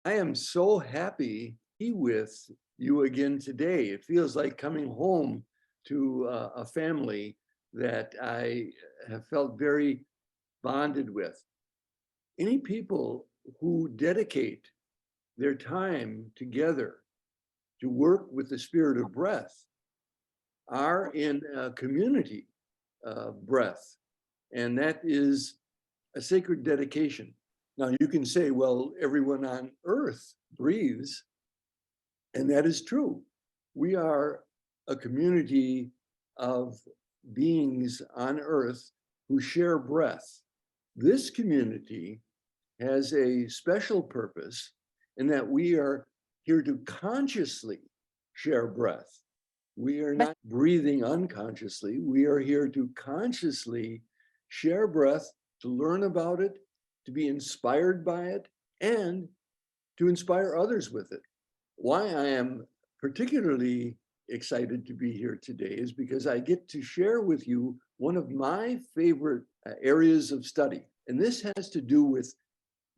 I am so happy to be with you again today. It feels like coming home to a family that I have felt very bonded with. Any people who dedicate their time together to work with the spirit of breath are in a community breath, and that is a sacred dedication. Now, you can say, well, everyone on earth breathes, and that is true. We are a community of beings on earth who share breath. This community has a special purpose in that we are here to consciously share breath. We are not breathing unconsciously. We are here to consciously share breath, to learn about it, to be inspired by it, and to inspire others with it. Why I am particularly excited to be here today is because I get to share with you one of my favorite areas of study. And this has to do with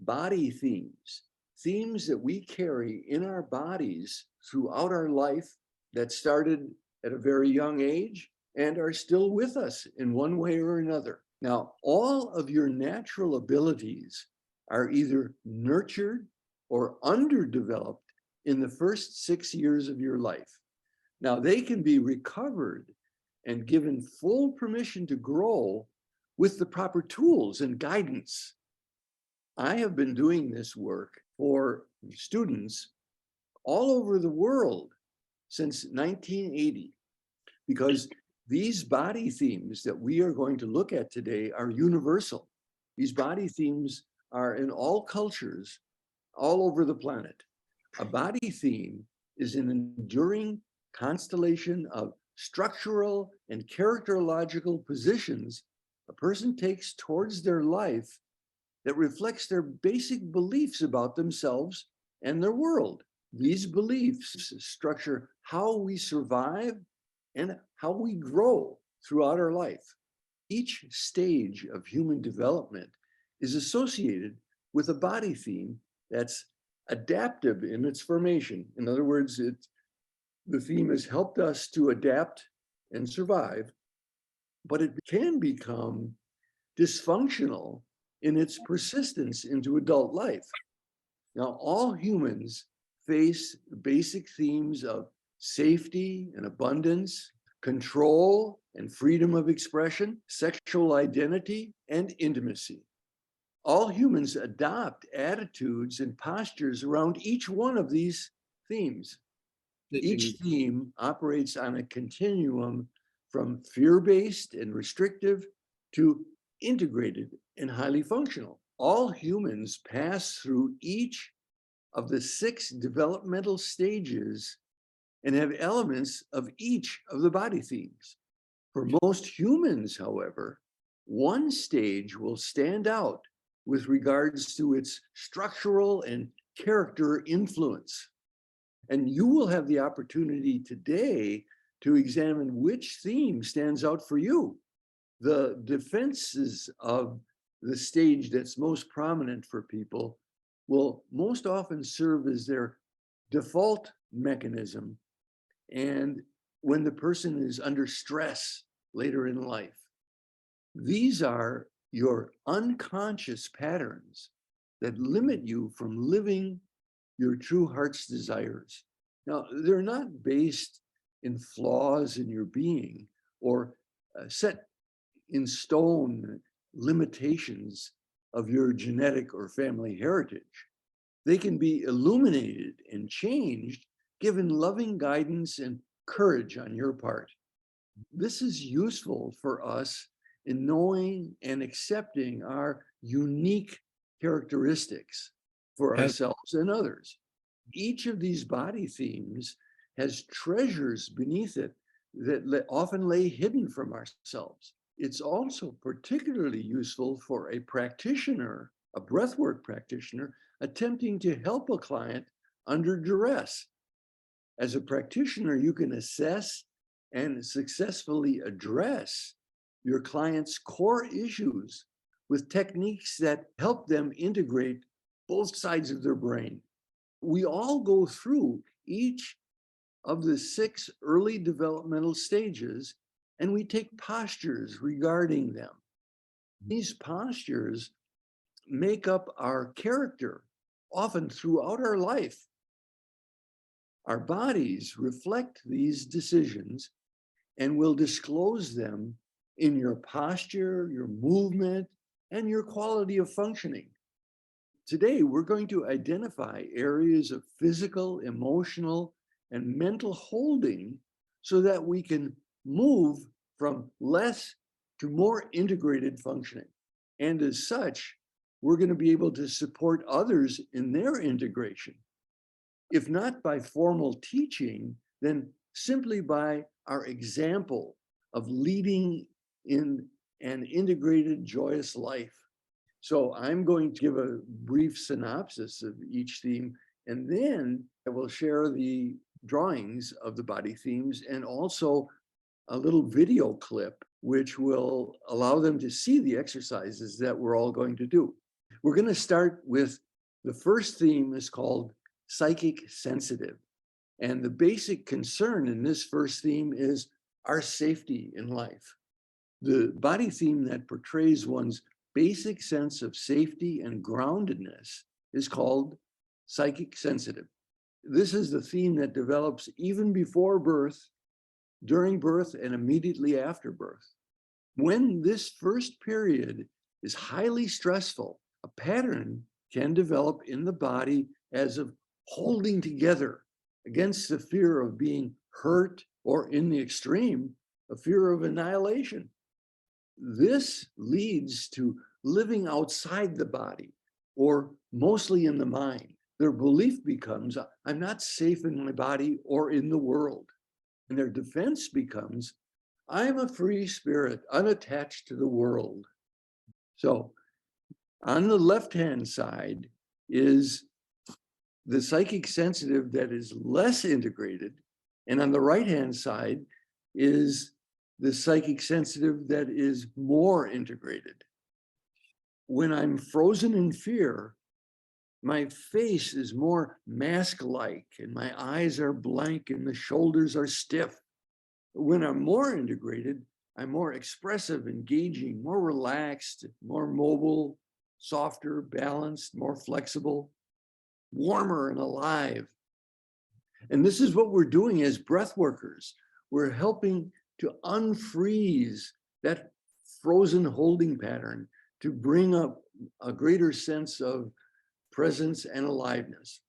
body themes, themes that we carry in our bodies throughout our life that started at a very young age and are still with us in one way or another. Now, all of your natural abilities are either nurtured or underdeveloped in the first 6 years of your life. Now, they can be recovered and given full permission to grow with the proper tools and guidance. I have been doing this work for students all over the world since 1980, because these body themes that we are going to look at today are universal. These body themes are in all cultures all over the planet. A body theme is an enduring constellation of structural and characterological positions a person takes towards their life that reflects their basic beliefs about themselves and their world. These beliefs structure how we survive and how we grow throughout our life. Each stage of human development is associated with a body theme that's adaptive in its formation. In other words, the theme has helped us to adapt and survive, but it can become dysfunctional in its persistence into adult life. Now, all humans face basic themes of safety and abundance, control and freedom of expression, sexual identity, and intimacy. All humans adopt attitudes and postures around each one of these themes. Each theme operates on a continuum from fear-based and restrictive to integrated and highly functional. All humans pass through each of the 6 developmental stages and have elements of each of the body themes. For most humans, however, one stage will stand out with regards to its structural and character influence. And you will have the opportunity today to examine which theme stands out for you. The defenses of the stage that's most prominent for people will most often serve as their default mechanism. And when the person is under stress later in life, these are your unconscious patterns that limit you from living your true heart's desires. Now, they're not based in flaws in your being or set in stone limitations of your genetic or family heritage. They can be illuminated and changed given loving guidance and courage on your part. This is useful for us in knowing and accepting our unique characteristics for ourselves and others. Each of these body themes has treasures beneath it that often lay hidden from ourselves. It's also particularly useful for a practitioner, a breathwork practitioner, attempting to help a client under duress. As a practitioner, you can assess and successfully address your client's core issues with techniques that help them integrate both sides of their brain. We all go through each of the 6 early developmental stages, and we take postures regarding them. These postures make up our character, often throughout our life. Our bodies reflect these decisions and will disclose them in your posture, your movement, and your quality of functioning. Today, we're going to identify areas of physical, emotional, and mental holding so that we can move from less to more integrated functioning. And as such, we're going to be able to support others in their integration. If not by formal teaching, then simply by our example of leading in an integrated, joyous life. So I'm going to give a brief synopsis of each theme, and then I will share the drawings of the body themes and also a little video clip, which will allow them to see the exercises that we're all going to do. We're going to start with the first theme is called Psychic Sensitive. And the basic concern in this first theme is our safety in life. The body theme that portrays one's basic sense of safety and groundedness is called Psychic Sensitive. This is the theme that develops even before birth, during birth, and immediately after birth. When this first period is highly stressful, a pattern can develop in the body as of holding together against the fear of being hurt, or in the extreme, a fear of annihilation. This leads to living outside the body, or mostly in the mind. Their belief becomes, I'm not safe in my body or in the world. And their defense becomes, I'm a free spirit, unattached to the world. So on the left-hand side is the psychic sensitive that is less integrated. And on the right-hand side is the psychic sensitive that is more integrated. When I'm frozen in fear, my face is more mask-like and my eyes are blank and the shoulders are stiff. When I'm more integrated, I'm more expressive, engaging, more relaxed, more mobile, softer, balanced, more flexible, warmer and alive. And this is what we're doing as breath workers. We're helping to unfreeze that frozen holding pattern to bring up a greater sense of presence and aliveness.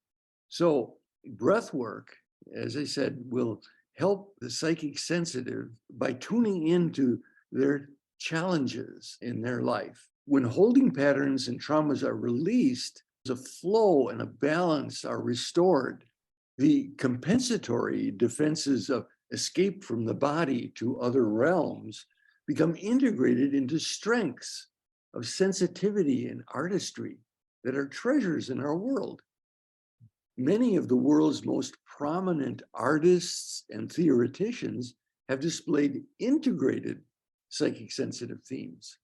So breath work, as I said, will help the psychic sensitive by tuning into their challenges in their life. When holding patterns and traumas are released, a flow and a balance are restored. The compensatory defenses of escape from the body to other realms become integrated into strengths of sensitivity and artistry that are treasures in our world. Many of the world's most prominent artists and theoreticians have displayed integrated psychic sensitive themes.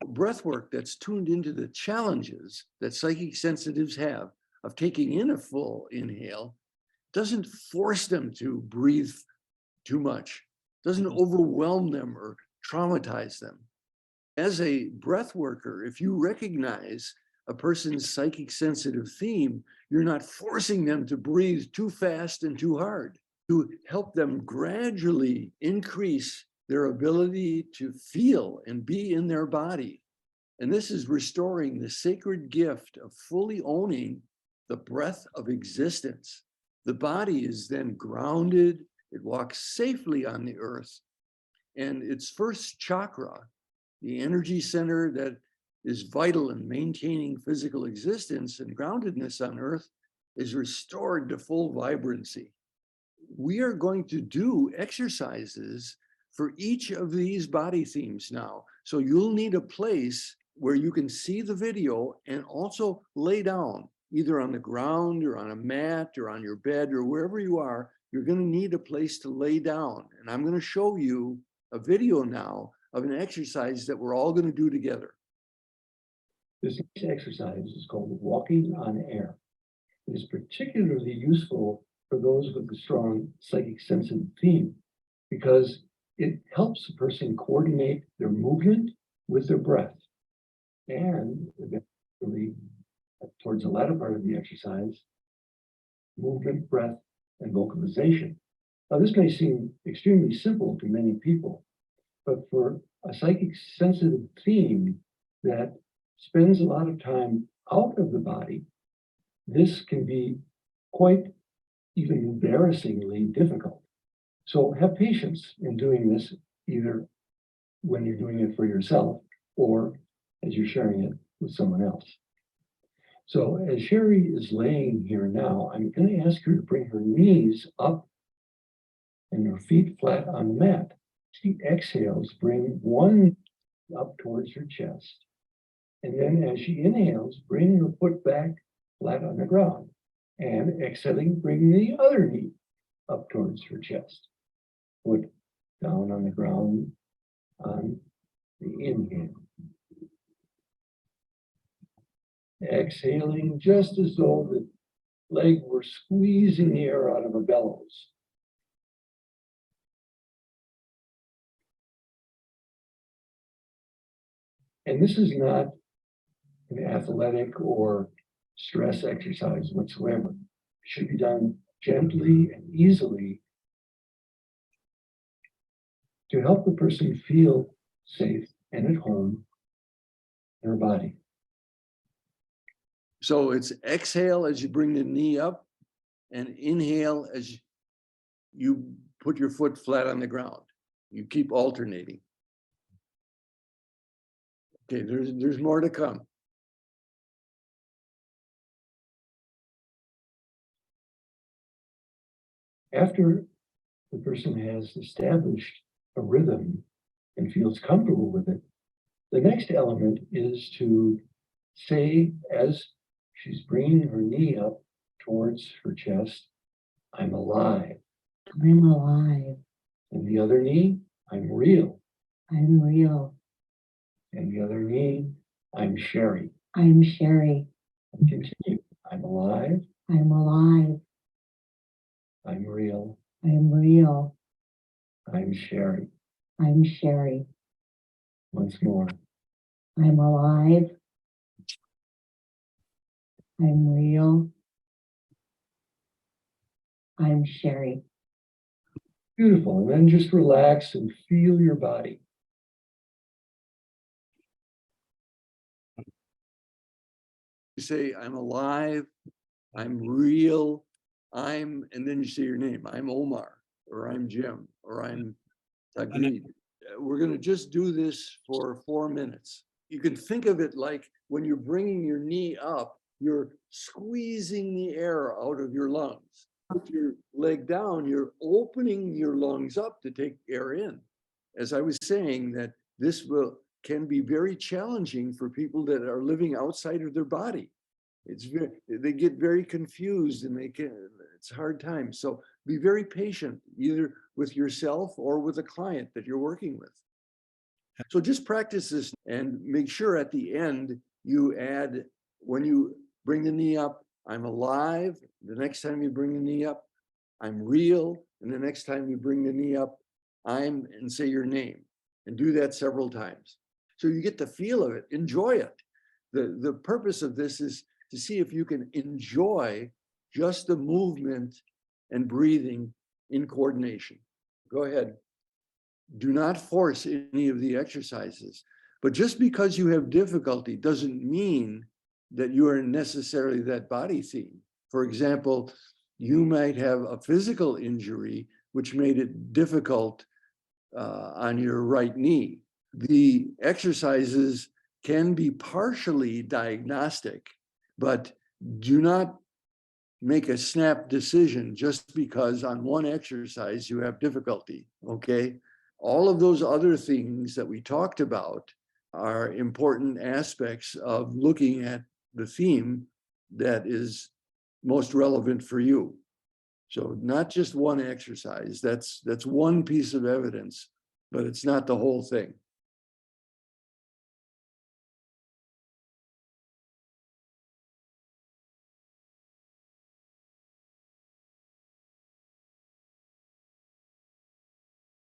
Breathwork that's tuned into the challenges that psychic sensitives have of taking in a full inhale doesn't force them to breathe too much, doesn't overwhelm them or traumatize them. As a breath worker, if you recognize a person's psychic sensitive theme, you're not forcing them to breathe too fast and too hard. To help them gradually increase their ability to feel and be in their body. And this is restoring the sacred gift of fully owning the breath of existence. The body is then grounded, it walks safely on the earth, and its first chakra, the energy center that is vital in maintaining physical existence and groundedness on earth, is restored to full vibrancy. We are going to do exercises for each of these body themes now. So you'll need a place where you can see the video and also lay down, either on the ground or on a mat or on your bed or wherever you are. You're going to need a place to lay down. And I'm going to show you a video now of an exercise that we're all going to do together. This exercise is called walking on air. It is particularly useful for those with a strong psychic sensitive theme because it helps a person coordinate their movement with their breath. And eventually, towards the latter part of the exercise, movement, breath, and vocalization. Now, this may seem extremely simple to many people, but for a psychic sensitive theme that spends a lot of time out of the body, this can be quite even embarrassingly difficult. So have patience in doing this, either when you're doing it for yourself or as you're sharing it with someone else. So as Sherry is laying here now, I'm going to ask her to bring her knees up and her feet flat on the mat. She exhales, bring one up towards her chest. And then as she inhales, bring her foot back flat on the ground. And exhaling, bring the other knee up towards her chest. Foot down on the ground on the inhale. Exhaling just as though the leg were squeezing the air out of a bellows. And this is not an athletic or stress exercise whatsoever. It should be done gently and easily to help the person feel safe and at home in her body. So it's exhale as you bring the knee up and inhale as you put your foot flat on the ground. You keep alternating. Okay, there's more to come. After the person has established a rhythm and feels comfortable with it, the next element is to say, as she's bringing her knee up towards her chest, I'm alive. I'm alive. And the other knee, I'm real. I'm real. And the other knee, I'm Sherry. I'm Sherry. And continue. I'm alive. I'm alive. I'm real. I'm real. I'm Sherry. I'm Sherry. Once more. I'm alive. I'm real. I'm Sherry. Beautiful. And then just relax and feel your body. You say, I'm alive, I'm real, and then you say your name. I'm Omar, or I'm Jim, or I'm Tagreed. We're going to just do this for 4 minutes. You can think of it like when you're bringing your knee up, you're squeezing the air out of your lungs. Put your leg down, you're opening your lungs up to take air in. As I was saying, that this can be very challenging for people that are living outside of their body. They get very confused and it's a hard time. So be very patient, either with yourself or with a client that you're working with. So just practice this and make sure at the end you add, when you bring the knee up, I'm alive. The next time you bring the knee up, I'm real. And the next time you bring the knee up, and say your name, and do that several times. So you get the feel of it, enjoy it. The purpose of this is to see if you can enjoy just the movement and breathing in coordination. Go ahead. Do not force any of the exercises, but just because you have difficulty doesn't mean that you are necessarily that body theme. For example, you might have a physical injury which made it difficult on your right knee. The exercises can be partially diagnostic, but do not make a snap decision just because on one exercise you have difficulty, okay? All of those other things that we talked about are important aspects of looking at the theme that is most relevant for you. So not just one exercise, that's one piece of evidence, but it's not the whole thing.